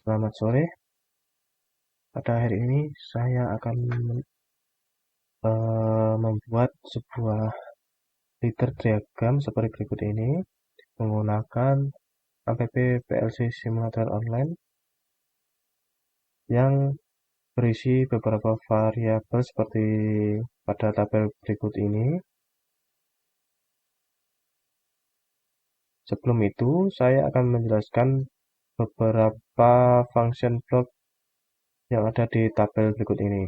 Selamat sore. Pada hari ini saya akan membuat sebuah leader diagram seperti berikut ini menggunakan app PLC Simulator Online yang berisi beberapa variabel seperti pada tabel berikut ini. Sebelum itu, saya akan menjelaskan beberapa function block yang ada di tabel berikut ini.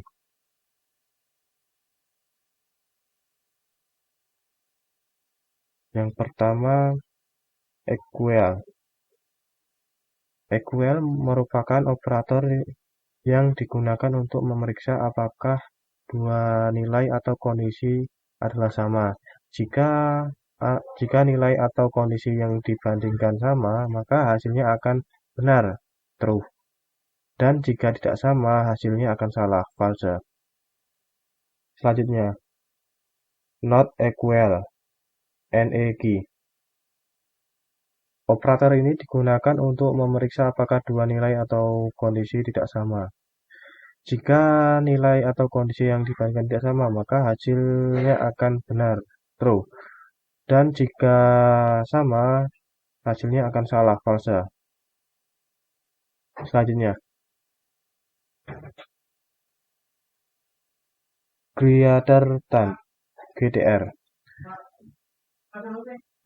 Yang pertama, equal. Equal merupakan operator yang digunakan untuk memeriksa apakah dua nilai atau kondisi adalah sama. Jika nilai atau kondisi yang dibandingkan sama, maka hasilnya akan benar, true. Dan jika tidak sama, hasilnya akan salah, false. Selanjutnya, not equal, NEG. Operator ini digunakan untuk memeriksa apakah dua nilai atau kondisi tidak sama. Jika nilai atau kondisi yang dibandingkan tidak sama, maka hasilnya akan benar, true. Dan jika sama, hasilnya akan salah, false. Selanjutnya, greater than, GTR,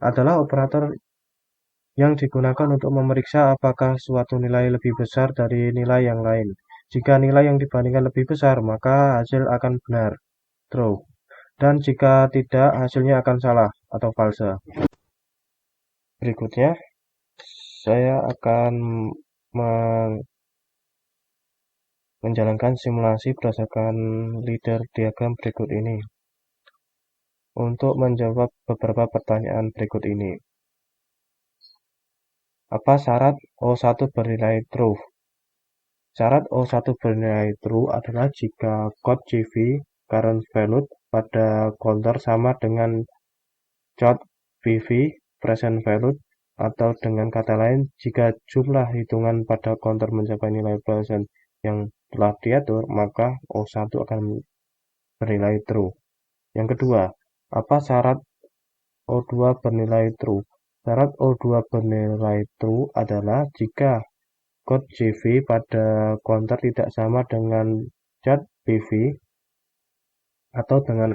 adalah operator yang digunakan untuk memeriksa apakah suatu nilai lebih besar dari nilai yang lain. Jika nilai yang dibandingkan lebih besar, maka hasil akan benar, true. Dan jika tidak, hasilnya akan salah atau false. Berikutnya, saya akan menjalankan simulasi berdasarkan leader diagram berikut ini untuk menjawab beberapa pertanyaan berikut ini. Apa syarat O1 bernilai true? Syarat O1 bernilai true adalah jika code CV current value pada counter sama dengan chart PV present value, atau dengan kata lain, jika jumlah hitungan pada counter mencapai nilai present yang telah diatur, maka O1 akan bernilai true. Yang kedua, apa syarat O2 bernilai true? Syarat O2 bernilai true adalah jika code CV pada counter tidak sama dengan chart PV, atau dengan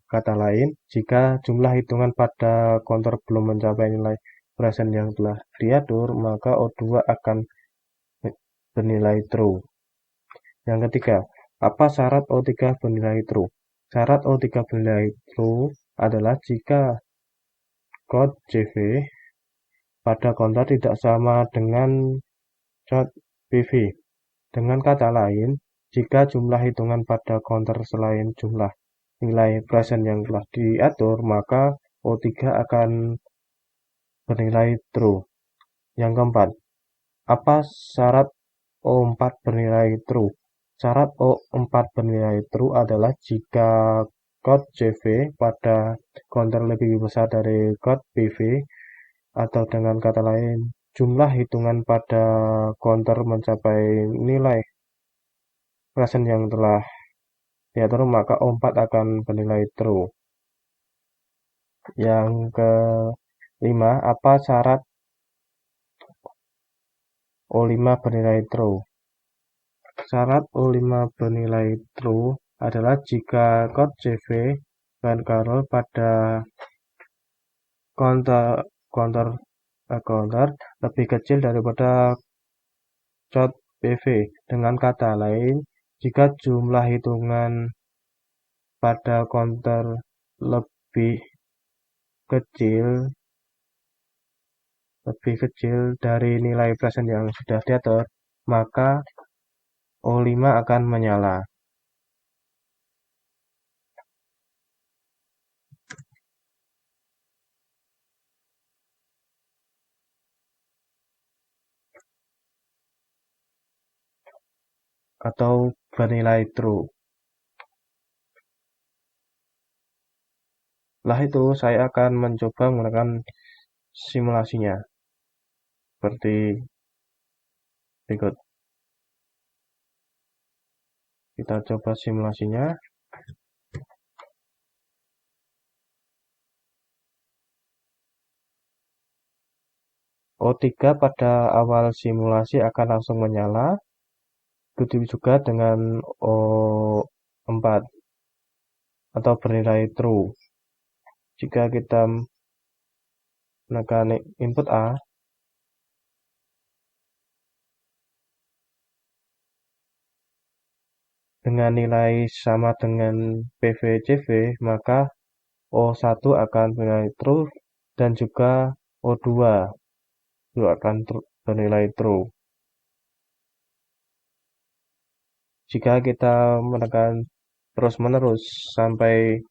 kata lain, jika jumlah hitungan pada counter belum mencapai nilai present yang telah diatur, maka O2 akan bernilai true. Yang ketiga, apa syarat O3 bernilai true? Syarat O3 bernilai true adalah jika code CV pada counter tidak sama dengan chart PV. Dengan kata lain, jika jumlah hitungan pada counter selain jumlah nilai present yang telah diatur, maka O3 akan bernilai true. Yang keempat, apa syarat O4 bernilai true? Syarat O4 bernilai true adalah jika code CV pada counter lebih besar dari code PV, atau dengan kata lain, jumlah hitungan pada counter mencapai nilai present yang telah diatur, maka O4 akan bernilai true. Yang kelima, apa syarat O5 bernilai true? Syarat O5 bernilai true adalah jika code CV counter pada counter lebih kecil daripada chart PV. Dengan kata lain, jika jumlah hitungan pada counter lebih kecil dari nilai present yang sudah diatur, maka O5 akan menyala. Atau bernilai true. Setelah itu, saya akan mencoba menggunakan simulasinya seperti berikut. Kita coba simulasinya. O3 pada awal simulasi akan langsung menyala. Begitu juga dengan O4 atau bernilai true. Jika kita menekan input A, dengan nilai sama dengan PV-CV, maka O1 akan bernilai true dan juga O2 juga akan bernilai true. Jika kita menekan terus-menerus sampai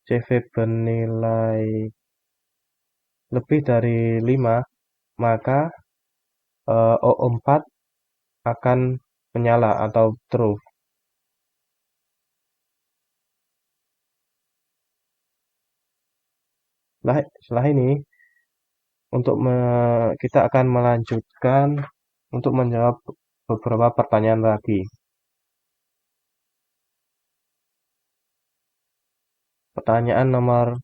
CV bernilai lebih dari 5, maka O4 akan menyala atau true. Setelah ini, kita akan melanjutkan untuk menjawab beberapa pertanyaan lagi. Pertanyaan nomor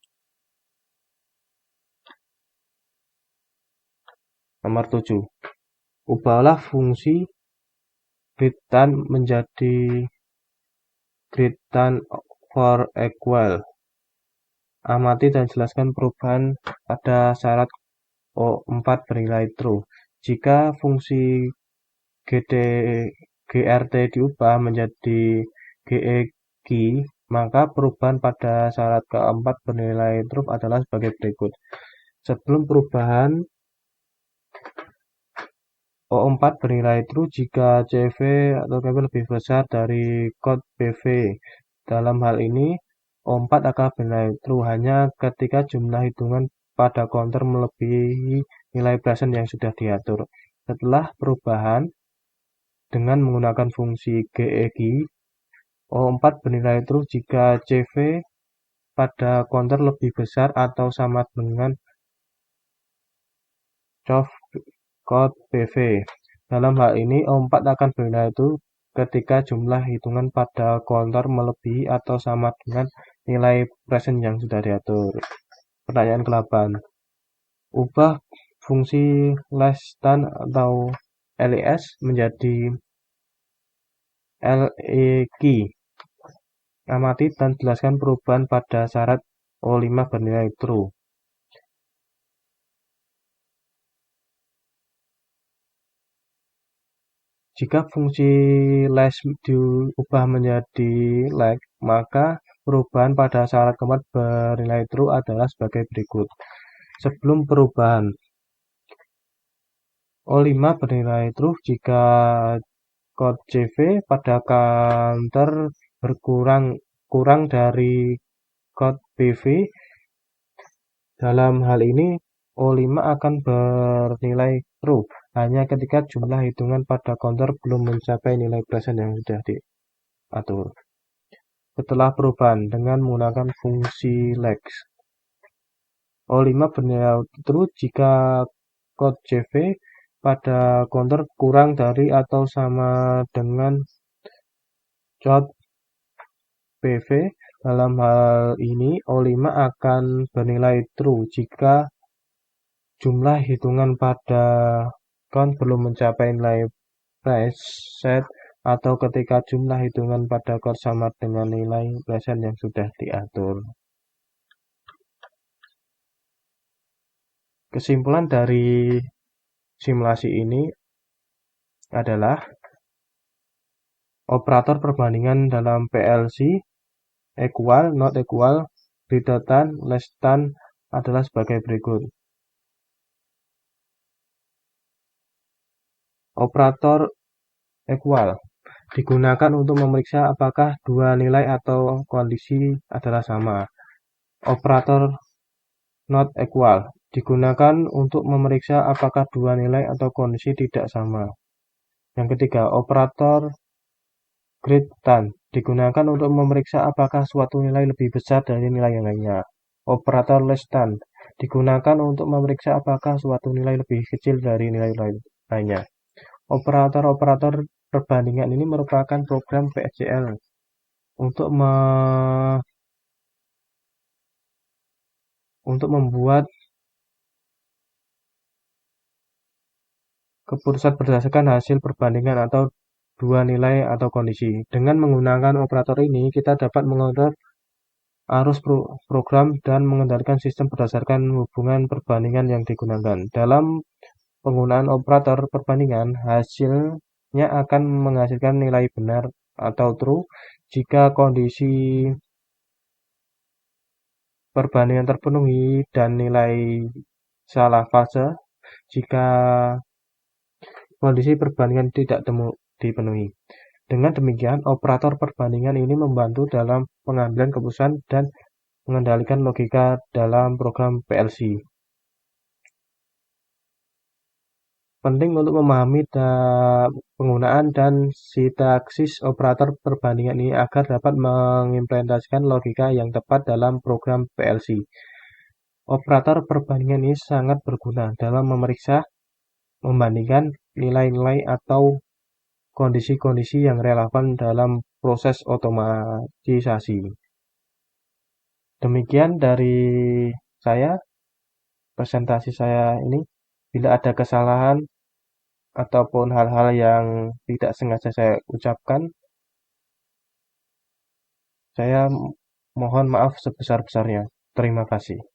7. Ubahlah fungsi grid_tan menjadi grid_tan for equal. Amati dan jelaskan perubahan pada syarat O4 bernilai true. Jika fungsi GRT diubah menjadi GEG, maka perubahan pada syarat keempat bernilai true adalah sebagai berikut. Sebelum perubahan, O4 bernilai true jika CV atau KV lebih besar dari kode PV. Dalam hal ini, O4 akan bernilai true hanya ketika jumlah hitungan pada counter melebihi nilai present yang sudah diatur. Setelah perubahan, dengan menggunakan fungsi GEG, O4 bernilai true jika CV pada counter lebih besar atau sama dengan code PV. Dalam hal ini, O4 akan bernilai true ketika jumlah hitungan pada counter melebihi atau sama dengan nilai present yang sudah diatur. Pertanyaan ke-8. Ubah fungsi less_than atau LES menjadi LEG. Amati dan jelaskan perubahan pada syarat O5 bernilai true. Jika fungsi less diubah menjadi leg, maka perubahan pada syarat keempat bernilai true adalah sebagai berikut. Sebelum perubahan, O5 bernilai true jika kode CV pada counter kurang dari kode PV. Dalam hal ini, O5 akan bernilai true hanya ketika jumlah hitungan pada counter belum mencapai nilai present yang sudah diatur. Setelah perubahan dengan menggunakan fungsi lex, O5 bernilai true jika kode CV pada counter kurang dari atau sama dengan code PV. Dalam hal ini, O5 akan bernilai true jika jumlah hitungan pada count belum mencapai nilai preset atau ketika jumlah hitungan pada count sama dengan nilai present yang sudah diatur. Kesimpulan dari simulasi ini adalah operator perbandingan dalam PLC equal, not equal, greater than, less than adalah sebagai berikut. Operator equal digunakan untuk memeriksa apakah dua nilai atau kondisi adalah sama. Operator not equal digunakan untuk memeriksa apakah dua nilai atau kondisi tidak sama. Yang ketiga, operator greater than digunakan untuk memeriksa apakah suatu nilai lebih besar dari nilai yang lainnya. Operator less than digunakan untuk memeriksa apakah suatu nilai lebih kecil dari nilai lainnya. Operator-operator perbandingan ini merupakan program PSCL untuk membuat keputusan berdasarkan hasil perbandingan atau dua nilai atau kondisi. Dengan menggunakan operator ini, kita dapat mengontrol arus program dan mengendalikan sistem berdasarkan hubungan perbandingan yang digunakan. Dalam penggunaan operator perbandingan, hasilnya akan menghasilkan nilai benar atau true jika kondisi perbandingan terpenuhi dan nilai salah false jika kondisi perbandingan tidak dipenuhi. Dengan demikian, operator perbandingan ini membantu dalam pengambilan keputusan dan mengendalikan logika dalam program PLC. Penting untuk memahami penggunaan dan sintaksis operator perbandingan ini agar dapat mengimplementasikan logika yang tepat dalam program PLC. Operator perbandingan ini sangat berguna dalam memeriksa, membandingkan nilai-nilai atau kondisi-kondisi yang relevan dalam proses otomatisasi. Demikian dari saya, presentasi saya ini. Bila ada kesalahan ataupun hal-hal yang tidak sengaja saya ucapkan, saya mohon maaf sebesar-besarnya. Terima kasih.